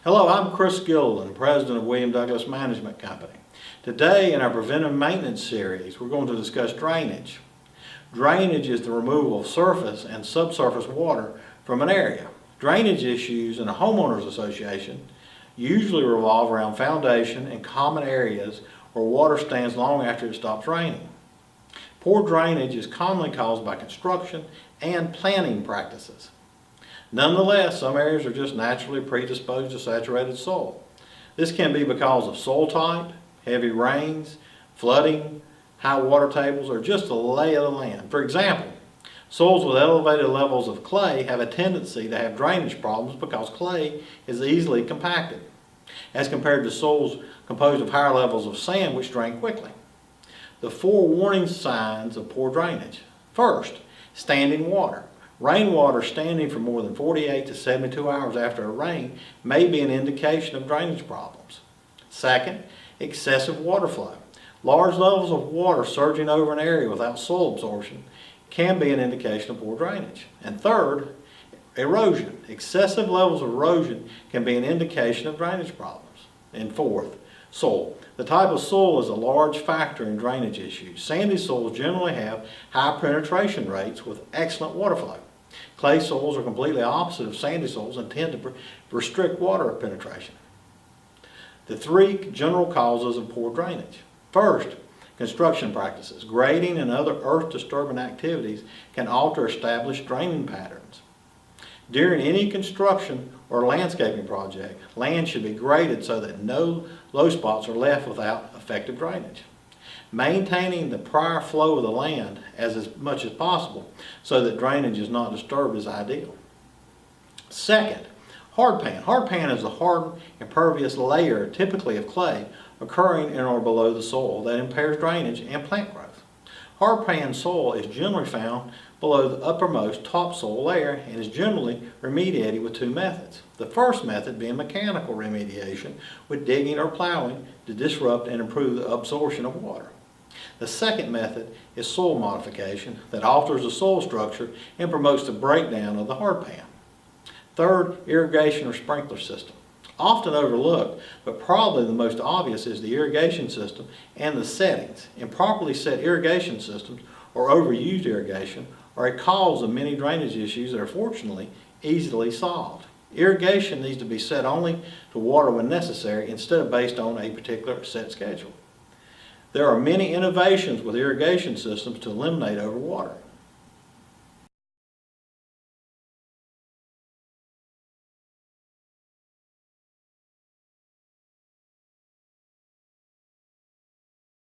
Hello, I'm Chris Gilliland, President of William Douglas Management Company. Today in our Preventive Maintenance series, we're going to discuss drainage. Drainage is the removal of surface and subsurface water from an area. Drainage issues in a homeowners association usually revolve around foundation and common areas where water stands long after it stops raining. Poor drainage is commonly caused by construction and planning practices. Nonetheless, some areas are just naturally predisposed to saturated soil. This can be because of soil type, heavy rains, flooding, high water tables, or just the lay of the land. For example, soils with elevated levels of clay have a tendency to have drainage problems because clay is easily compacted, as compared to soils composed of higher levels of sand which drain quickly. The 4 warning signs of poor drainage. First, standing water. Rainwater standing for more than 48 to 72 hours after a rain may be an indication of drainage problems. Second, excessive water flow. Large levels of water surging over an area without soil absorption can be an indication of poor drainage. And third, erosion. Excessive levels of erosion can be an indication of drainage problems. And fourth, soil. The type of soil is a large factor in drainage issues. Sandy soils generally have high penetration rates with excellent water flow. Clay soils are completely opposite of sandy soils and tend to restrict water penetration. The 3 general causes of poor drainage. First, construction practices. Grading and other earth-disturbing activities can alter established draining patterns. During any construction or landscaping project, land should be graded so that no low spots are left without effective drainage. Maintaining the prior flow of the land as much as possible so that drainage is not disturbed is ideal. Second, hardpan. Hardpan is a hard, impervious layer, typically of clay, occurring in or below the soil that impairs drainage and plant growth. Hardpan soil is generally found below the uppermost topsoil layer and is generally remediated with 2 methods. The first method being mechanical remediation with digging or plowing to disrupt and improve the absorption of water. The second method is soil modification that alters the soil structure and promotes the breakdown of the hardpan. Third, irrigation or sprinkler system. Often overlooked, but probably the most obvious is the irrigation system and the settings. Improperly set irrigation systems or overused irrigation are a cause of many drainage issues that are fortunately easily solved. Irrigation needs to be set only to water when necessary instead of based on a particular set schedule. There are many innovations with irrigation systems to eliminate overwatering.